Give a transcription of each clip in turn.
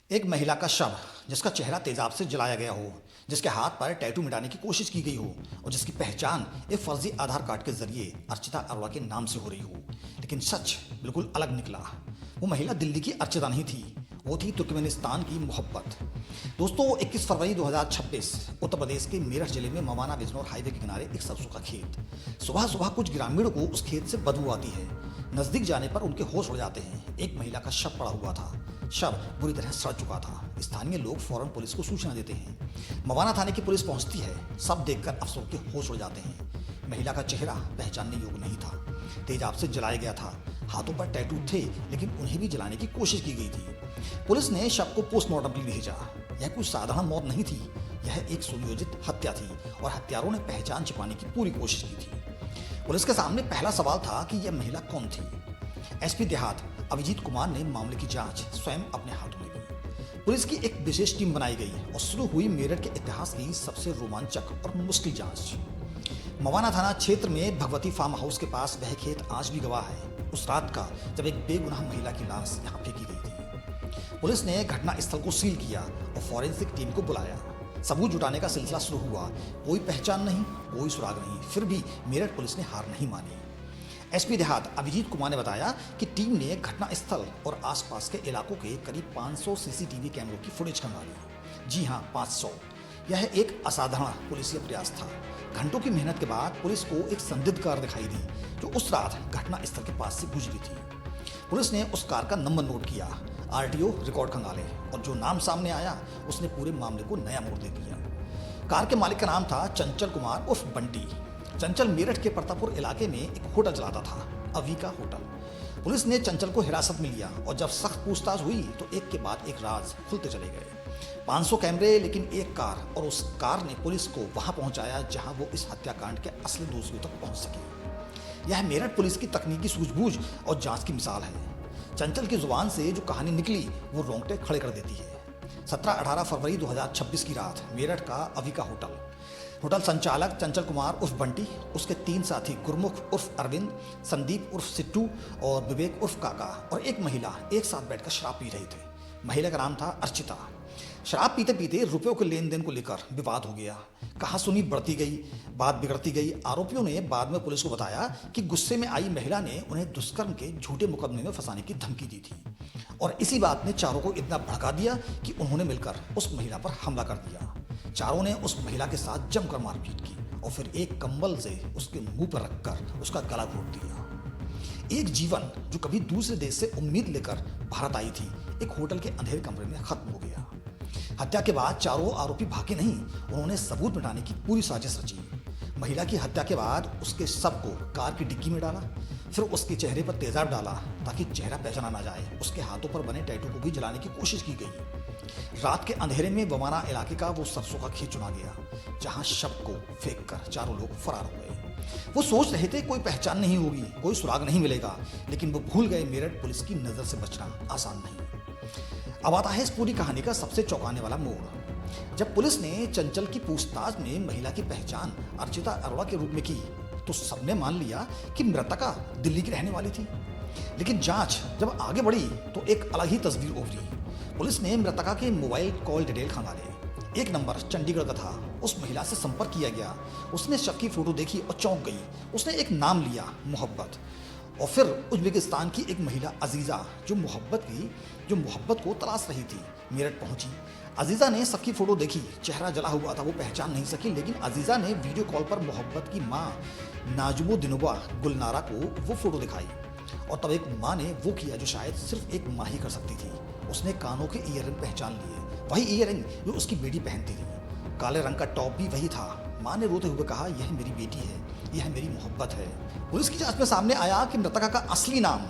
एक महिला का शव जिसका चेहरा तेजाब से जलाया गया हो, जिसके हाथ पर टैटू मिटाने की कोशिश की गई हो और जिसकी पहचान एक फर्जी आधार कार्ड के जरिए अर्चिता अरोड़ा के नाम से हो रही हो, लेकिन सच बिल्कुल अलग निकला। वो महिला दिल्ली की अर्चिता नहीं थी, वो थी तुर्कमेनिस्तान की मोहब्बत। दोस्तों, 21 फरवरी 2026 उत्तर प्रदेश के मेरठ जिले में मवाना बिजनौर हाईवे के किनारे एक सरसों का खेत। सुबह सुबह कुछ ग्रामीणों को उस खेत से बदबू आती है। नजदीक जाने पर उनके होश उड़ जाते हैं। एक महिला का शव पड़ा हुआ था। शव बुरी तरह सड़ चुका था। स्थानीय लोग फौरन पुलिस को सूचना देते हैं। मवाना थाने की पुलिस पहुंचती है। सब देखकर अफसरों के होश उड़ जाते हैं। महिला का चेहरा पहचानने योग्य नहीं था। तेजाब से जलाया गया था। हाथों पर टैटू थे, लेकिन उन्हें भी जलाने की कोशिश की गई थी। पुलिस ने शव को पोस्टमार्टम के लिए भेजा। यह कोई साधारण मौत नहीं थी, यह एक सुनियोजित हत्या थी और हत्यारों ने पहचान छिपाने की पूरी कोशिश की थी। पुलिस के सामने पहला सवाल था कि यह महिला कौन थी। एसपी देहात अभिजीत कुमार ने मामले की जांच स्वयं अपने हाथों में की। पुलिस की एक विशेष टीम बनाई गई और शुरू हुई मेरठ के इतिहास की सबसे रोमांचक और मुश्किल जांच। मवाना थाना क्षेत्र में भगवती फार्म हाउस के पास वह खेत आज भी गवाह है, उस रात का जब एक बेगुनाह महिला की लाश यहाँ फेंकी गई थी। पुलिस ने घटना स्थल को सील किया और फॉरेंसिक टीम को बुलाया। सबूत जुटाने का सिलसिला शुरू हुआ। कोई पहचान नहीं, कोई सुराग नहीं, फिर भी मेरठ पुलिस ने हार नहीं मानी। एसपी देहात अभिजीत कुमार ने बताया कि टीम ने घटना स्थल और आसपास के इलाकों के करीब 500 सीसीटीवी कैमरों की फुटेज खंगाली। जी हाँ, 500। यह एक असाधारण पुलिसिय प्रयास था। घंटों की मेहनत के बाद पुलिस को एक संदिग्ध कार दिखाई दी जो उस रात घटना स्थल के पास से गुजरी थी। पुलिस ने उस कार का नंबर नोट किया, आरटीओ रिकॉर्ड खंगाले और जो नाम सामने आया उसने पूरे मामले को नया मोड़ दे दिया। कार के मालिक का नाम था चंचल कुमार उर्फ बंटी। चंचल मेरठ के प्रतापपुर इलाके में एक होटल चलाता था, अविका होटल। पुलिस ने चंचल को हिरासत में लिया और जब सख्त पूछताछ हुई तो एक के बाद एक राज खुलते चले गए। 500 कैमरे, लेकिन एक कार, और उस कार ने पुलिस को वहां पहुंचाया जहां वो इस हत्याकांड के असली दोषियों तक पहुंच सके। यह मेरठ पुलिस की तकनीकी सूझबूझ और जांच की मिसाल है। चंचल की जुबान से जो कहानी निकली वो रोंगटे खड़े कर देती है। 17-18 फरवरी 2026 की रात मेरठ का अविका होटल संचालक चंचल कुमार उर्फ बंटी, उसके 3 साथी गुरमुख उर्फ अरविंद, संदीप उर्फ सिट्टू और विवेक उर्फ काका और एक महिला एक साथ बैठकर शराब पी रहे थे। महिला का नाम था अर्चिता। शराब पीते पीते रुपयों के लेन देन को लेकर विवाद हो गया। कहासुनी बढ़ती गई, बात बिगड़ती गई। आरोपियों ने बाद में पुलिस को बताया कि गुस्से में आई महिला ने उन्हें दुष्कर्म के झूठे मुकदमे में फंसाने की धमकी दी थी और इसी बात ने चारों को इतना भड़का दिया कि उन्होंने मिलकर उस महिला पर हमला कर दिया। चारों ने उस महिला के साथ जमकर मारपीट की और फिर एक कंबल से उसके मुंह पर रखकर उसका गला घोट दिया। एक जीवन जो कभी दूसरे देश से उम्मीद लेकर भारत आई थी, एक होटल के अंधेरे कमरे में खत्म हो गया। हत्या के बाद चारों आरोपी भागे नहीं, उन्होंने सबूत मिटाने की पूरी साजिश रची। महिला की हत्या के बाद उसके शव को कार की डिक्की में डाला, फिर उसके चेहरे पर तेजाब डाला ताकि चेहरा पहचाना ना जाए। उसके हाथों पर बने टैटू को भी जलाने की कोशिश की गई। रात के अंधेरे में बवाना इलाके का वो सरसों का खेत चुना गया जहां शव को फेंककर चारों लोग फरार हो गए। वो सोच रहे थे कोई पहचान नहीं होगी, कोई सुराग नहीं मिलेगा, लेकिन वो भूल गए मेरठ पुलिस की नजर से बचना आसान नहीं। अब आता है इस पूरी कहानी का सबसे चौंकाने वाला मोड़। जब पुलिस ने चंचल की पूछताछ में महिला की पहचान अर्चिता अरोड़ा के रूप में की तो सबने मान लिया कि मृतका दिल्ली की रहने वाली थी। लेकिन जांच जब आगे बढ़ी तो एक अलग ही तस्वीर उभरी। पुलिस ने मृतका के मोबाइल कॉल डिटेल खंगाले। एक नंबर चंडीगढ़ का था। उस महिला से संपर्क किया गया। उसने शव की फोटो देखी और चौंक गई। उसने एक नाम लिया, मोहब्बत। और फिर उज्बेकिस्तान की एक महिला अजीज़ा जो मोहब्बत को तलाश रही थी, मेरठ पहुंची। अजीज़ा ने सबकी फ़ोटो देखी। चेहरा जला हुआ था, वो पहचान नहीं सकी, लेकिन अजीज़ा ने वीडियो कॉल पर मोहब्बत की माँ नाजुमो दिनुबा गुलनारा को वो फ़ोटो दिखाई और तब एक माँ ने वो किया जो शायद सिर्फ एक माँ ही कर सकती थी। उसने कानों के ईयररिंग पहचान लिए, वही ईयररिंग जो उसकी बेटी पहनती थी। काले रंग का टॉप भी वही था। माँ ने रोते हुए कहा, यह मेरी बेटी है, यह मेरी मोहब्बत है। पुलिस की जांच में सामने आया कि मृतका का असली नाम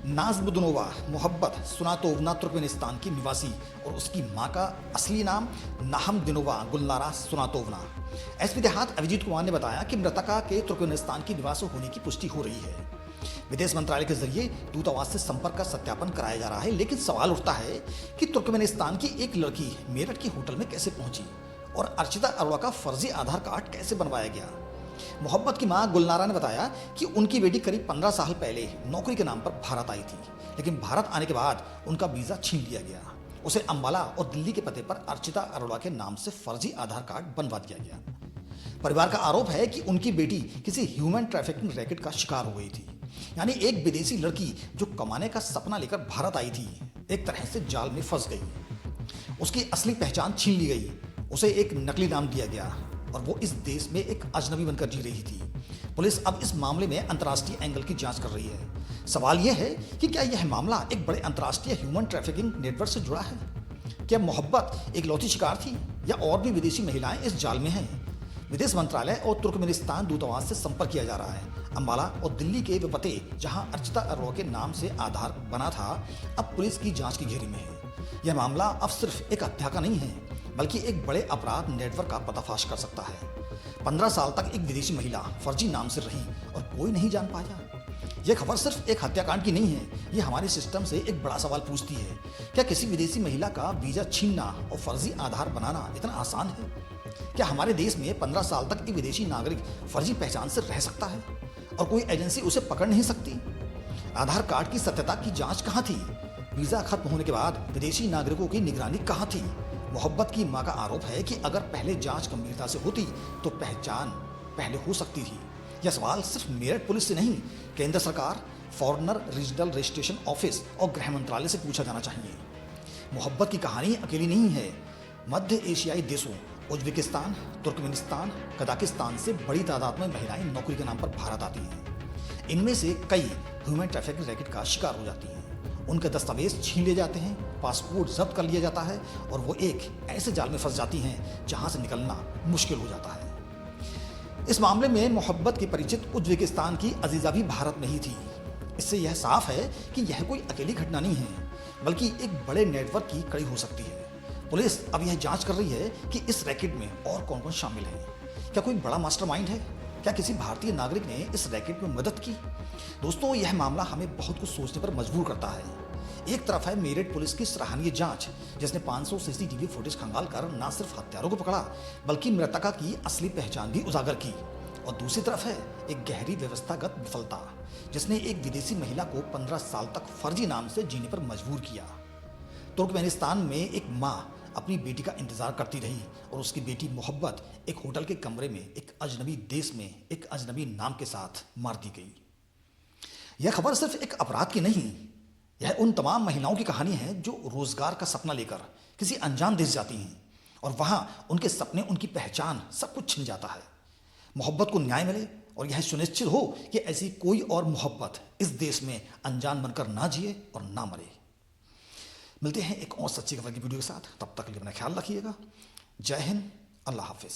नाज़मुद्दीनोवा मोहब्बत सुनातोवना तुर्कमेनिस्तान की निवासी और उसकी मां का असली नाम नाहमदिनोवा गुलनारा सुनातोवना। एसपी देहात अभिजीत कुमार ने बताया कि मृतका के तुर्कमेनिस्तान की निवासी होने की पुष्टि हो रही है। विदेश मंत्रालय के जरिए दूतावास से संपर्क का सत्यापन कराया जा रहा है, लेकिन सवाल उठता है कि तुर्कमेनिस्तान की एक लड़की मेरठ की होटल में कैसे पहुंची और अर्चिता अरोड़ा का फर्जी आधार कार्ड कैसे बनवाया गया। मोहब्बत की मां गुलनारा ने बताया कि उनकी बेटी करीब 15 साल पहले नौकरी के नाम पर भारत आई थी, लेकिन भारत आने के बाद उनका वीज़ा छीन लिया गया। उसे अंबाला और दिल्ली के पते पर अर्चिता अरोड़ा के नाम से फर्जी आधार कार्ड बनवा दिया गया। परिवार का आरोप है कि उनकी बेटी किसी ह्यूमन ट्रैफिकिंग रैकेट का शिकार हो गई थी, यानी एक विदेशी लड़की जो कमाने का सपना लेकर भारत आई थी, एक तरह से जाल में फंस गई। उसकी असली पहचान छीन ली गई, उसे एक नकली नाम दिया गया और वो इस देश में एक अजनबी बनकर जी रही थी। पुलिस अब इस मामले में अंतर्राष्ट्रीय एंगल की जांच कर रही है। सवाल यह है कि क्या यह मामला एक बड़े अंतर्राष्ट्रीय ह्यूमन ट्रैफिकिंग नेटवर्क से जुड़ा है? क्या मोहब्बत एक लौती शिकार थी या और भी विदेशी महिलाएं इस जाल में हैं? विदेश मंत्रालय और तुर्कमेनिस्तान दूतावास से संपर्क किया जा रहा है। अंबाला और दिल्ली के वे पते जहां अर्चिता अरोड़ा के नाम से आधार बना था, अब पुलिस की जांच की घेरी में है। यह मामला अब सिर्फ एक हत्या का नहीं है, बल्कि एक बड़े अपराध नेटवर्क का पर्दाफाश कर सकता है। 15 साल तक एक विदेशी महिला फर्जी नाम से रही और कोई नहीं जान पाया। यह खबर सिर्फ एक हत्याकांड की नहीं है, ये हमारे सिस्टम से एक बड़ा सवाल पूछती है। क्या किसी विदेशी महिला का वीजा छीनना और फर्जी आधार बनाना इतना आसान है? क्या हमारे देश में 15 साल तक एक विदेशी नागरिक फर्जी पहचान से रह सकता है और कोई एजेंसी उसे पकड़ नहीं सकती? आधार कार्ड की सत्यता की जांच कहाँ थी? वीजा खत्म होने के बाद विदेशी नागरिकों की निगरानी कहाँ थी? मोहब्बत की मां का आरोप है कि अगर पहले जांच गंभीरता से होती तो पहचान पहले हो सकती थी। यह सवाल सिर्फ मेरठ पुलिस से नहीं, केंद्र सरकार, फॉरेनर रीजनल रजिस्ट्रेशन ऑफिस और गृह मंत्रालय से पूछा जाना चाहिए। मोहब्बत की कहानी अकेली नहीं है। मध्य एशियाई देशों उज्बेकिस्तान, तुर्कमेनिस्तान, कजाकिस्तान से बड़ी तादाद में महिलाएं नौकरी के नाम पर भारत आती हैं। इनमें से कई ह्यूमन ट्रैफिकिंग रैकेट का शिकार हो जाती हैं। उनके दस्तावेज छीन लिए जाते हैं, पासपोर्ट जब्त कर लिया जाता है और वो एक ऐसे जाल में फंस जाती हैं जहां से निकलना मुश्किल हो जाता है। इस मामले में मोहब्बत की परिचित उज्बेकिस्तान की अजीजा भी भारत में ही थी। इससे यह साफ है कि यह कोई अकेली घटना नहीं है, बल्कि एक बड़े नेटवर्क की कड़ी हो सकती है। पुलिस अब यह जांच कर रही है कि इस रैकेट में और कौन कौन शामिल है। क्या कोई बड़ा मास्टरमाइंड है? क्या किसी भारतीय नागरिक ने इस रैकेट में मदद की? दोस्तों, यह मामला हमें बहुत कुछ सोचने पर मजबूर करता है। एक तरफ है मेरठ पुलिस की सराहनीय जांच, जिसने 500 सीसीटीवी फुटेज खंगाल कर न सिर्फ हत्यारों को पकड़ा, बल्कि मृतका की असली पहचान भी उजागर की। और दूसरी तरफ है एक गहरी व्यवस्थागत विफलता, जिसने एक विदेशी महिला को 15 साल तक फर्जी नाम से जीने पर मजबूर किया। तुर्कमेनिस्तान में एक माँ अपनी बेटी का इंतजार करती रही और उसकी बेटी मोहब्बत एक होटल के कमरे में एक अजनबी देश में एक अजनबी नाम के साथ मार दी गई। यह खबर सिर्फ एक अपराध की नहीं, यह उन तमाम महिलाओं की कहानी है जो रोजगार का सपना लेकर किसी अनजान देश जाती हैं और वहां उनके सपने, उनकी पहचान, सब कुछ छिन जाता है। मोहब्बत को न्याय मिले और यह सुनिश्चित हो कि ऐसी कोई और मोहब्बत इस देश में अनजान बनकर ना जिए और ना मरे। मिलते हैं एक और सच्ची खबर की वीडियो के साथ, तब तक के लिए अपना ख्याल रखिएगा। जय हिंद, अल्लाह हाफिज।